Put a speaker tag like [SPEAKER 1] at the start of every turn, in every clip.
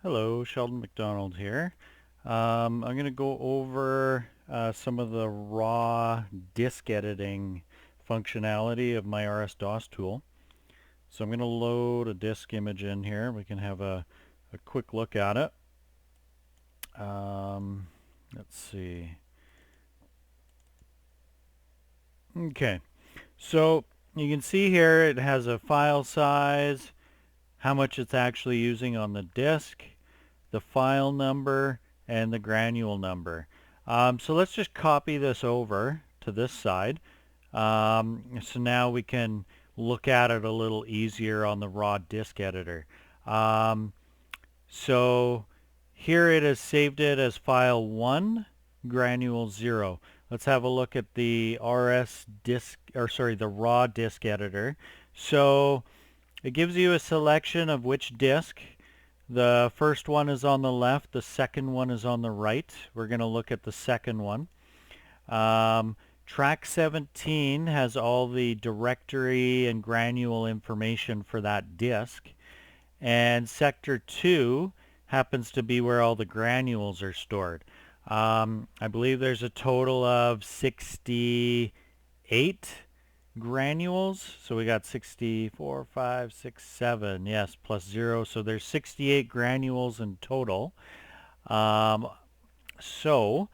[SPEAKER 1] Hello, Sheldon McDonald here. I'm going to go over some of the raw disk editing functionality of my RsDosTool. So I'm going to load a disk image in here. We can have a quick look at it. Um, let's see. Okay, so you can see here it has a file size, how much it's actually using on the disk, the file number, and the granule number. So let's just copy this over to this side. So now we can look at it a little easier on the raw disk editor. Um, so here it has saved it as file 1, granule 0. Let's have a look at the the raw disk editor. So it gives you a selection of which disk. The first one is on the left, the second one is on the right. We're going to look at the second one. Um, Track 17 has all the directory and granule information for that disk. And Sector 2 happens to be where all the granules are stored. I believe there's a total of 68 granules. So we got 64, 5, 6, 7. Yes, plus 0. So there's 68 granules in total. Um, so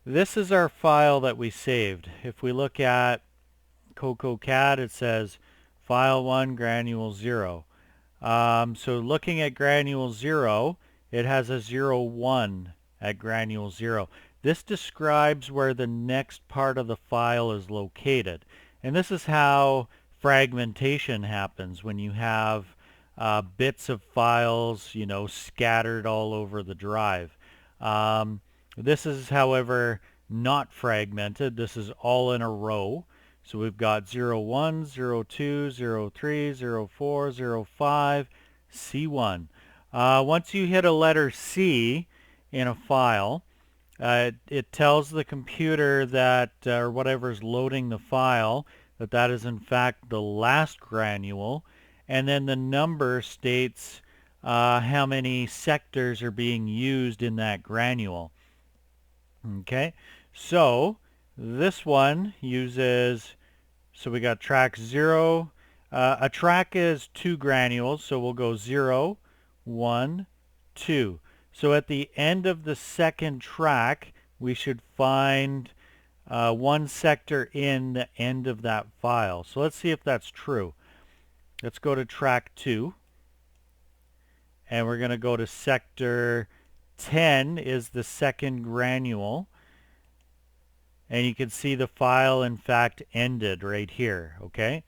[SPEAKER 1] this is our file that we saved. If we look at CocoCAD, it says file 1, granule 0. So looking at granule 0, it has a 0, 1 at granule 0. This describes where the next part of the file is located. And this is how fragmentation happens when you have bits of files, scattered all over the drive. This is, however, not fragmented. This is all in a row. So we've got 0, 1, 0, 2, 0, 3, 0, 4, 0, 5, C1. Once you hit a letter C in a file, it tells the computer that, or whatever's loading the file, that is in fact the last granule, and then the number states how many sectors are being used in that granule. Okay, so this one uses, so we got track 0. A track is 2 granules, so we'll go 0, 1, 2. So at the end of the second track, we should find one sector in the end of that file. So let's see if that's true. Let's go to track 2, and we're going to go to sector 10 is the second granule. And you can see the file, in fact, ended right here, okay?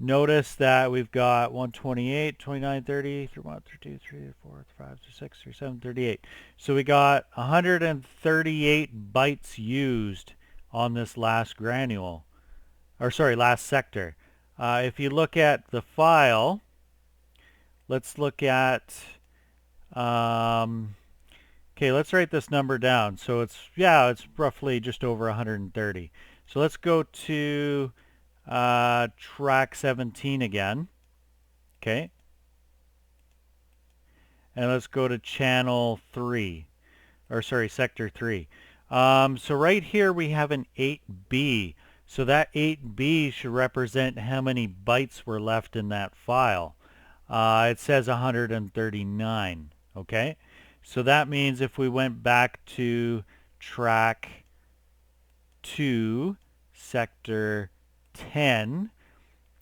[SPEAKER 1] Notice that we've got 128, 29, 30, 31, 32, 33, 34, 35, 36, 37, 38. So we got 138 bytes used on this last granule, or sorry, last sector. If you look at the file, let's look at, okay, let's write this number down. So it's roughly just over 130. So let's go to track 17 again. Okay. And let's go to channel 3, or sorry, sector 3. So right here we have an 8B. So that 8B should represent how many bytes were left in that file. It says 139. Okay. So that means if we went back to track 2, sector 10,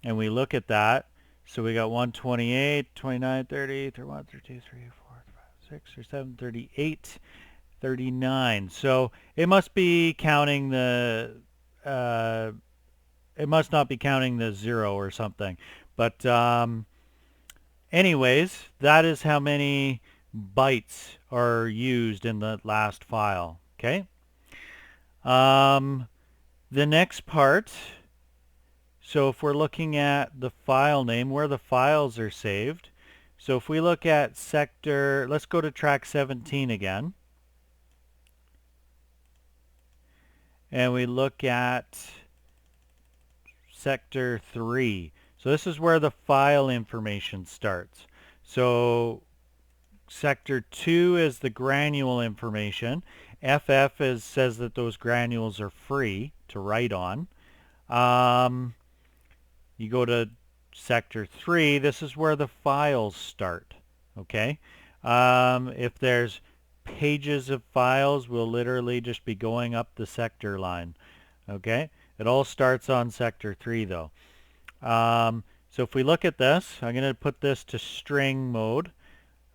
[SPEAKER 1] and we look at that, so we got 128, 29, 30, 31, 32, 33, 34, 35, 6, or 7, 38, 39. So it must be counting the, it must not be counting the 0 or something. But anyways, that is how many bytes are used in the last file. Okay. The next part, so if we're looking at the file name, where the files are saved, so if we look at sector, let's go to track 17 again, and we look at sector 3. So this is where the file information starts. So sector 2 is the granule information. FF says that those granules are free to write on. You go to sector 3, this is where the files start. Okay? If there's pages of files, we'll literally just be going up the sector line. Okay? It all starts on sector 3 though. So if we look at this, I'm going to put this to string mode.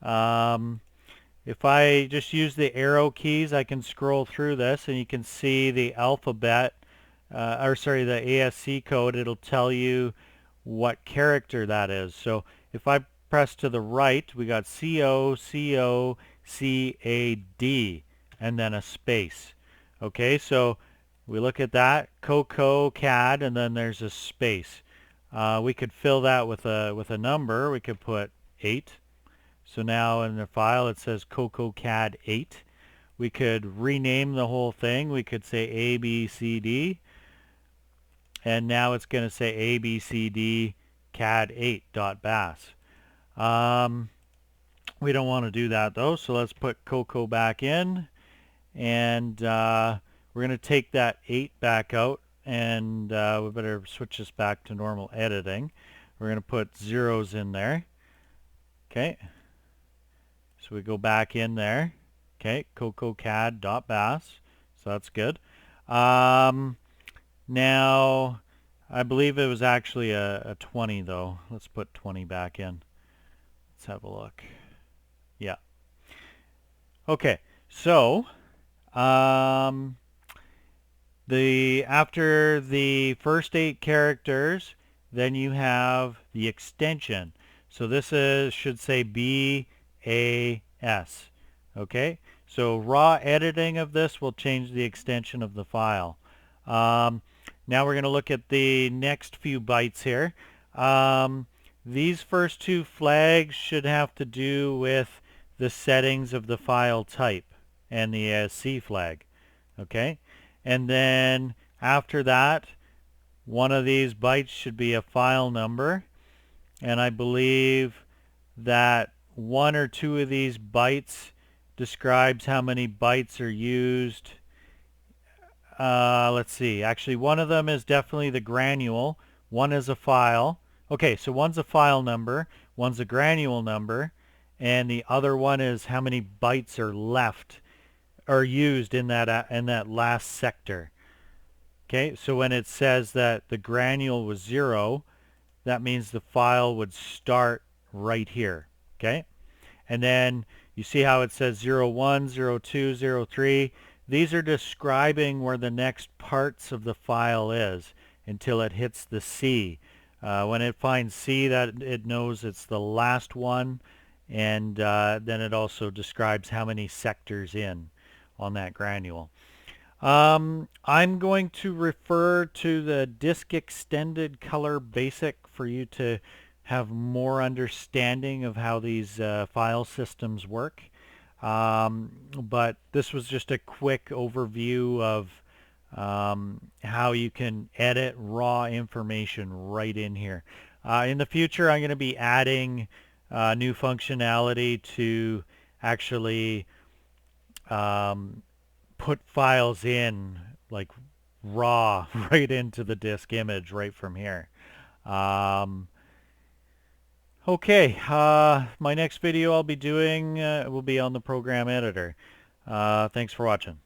[SPEAKER 1] If I just use the arrow keys, I can scroll through this and you can see the alphabet, the ASC code. It'll tell you what character that is. So if I press to the right, we got COCOCAD and then a space. Okay, so we look at that, COCOCAD, and then there's a space. We could fill that with a number. We could put 8. So now in the file it says COCOCAD 8. We could rename the whole thing. We could say ABCD. And now it's going to say ABCD CAD8.bas. We don't want to do that though, so let's put COCO back in. And we're going to take that 8 back out. And we better switch this back to normal editing. We're going to put zeros in there. Okay. So we go back in there. Okay, COCOCAD.bas. So that's good. Now, I believe it was actually a 20 though. Let's put 20 back in. Let's have a look. Yeah. Okay, so after the first 8 characters, then you have the extension. So this should say BAS. Okay, so raw editing of this will change the extension of the file. Now we're going to look at the next few bytes here. These first 2 flags should have to do with the settings of the file type and the ASC flag. Okay, and then after that, one of these bytes should be a file number, and I believe that 1 or 2 of these bytes describes how many bytes are used. Let's see. Actually, one of them is definitely the granule. One is a file. Okay, so one's a file number, one's a granule number, and the other one is how many bytes are left or used in that last sector. Okay, so when it says that the granule was 0, that means the file would start right here. Okay, and then you see how it says 01, 02, 03. These are describing where the next parts of the file is until it hits the C. When it finds C, that it knows it's the last one, and then it also describes how many sectors in on that granule. I'm going to refer to the disk extended color basic for you to have more understanding of how these file systems work. But this was just a quick overview of how you can edit raw information right in here. In the future, I'm going to be adding new functionality to actually put files in like raw right into the disk image right from here. Okay, my next video I'll be doing will be on the program editor. Thanks for watching.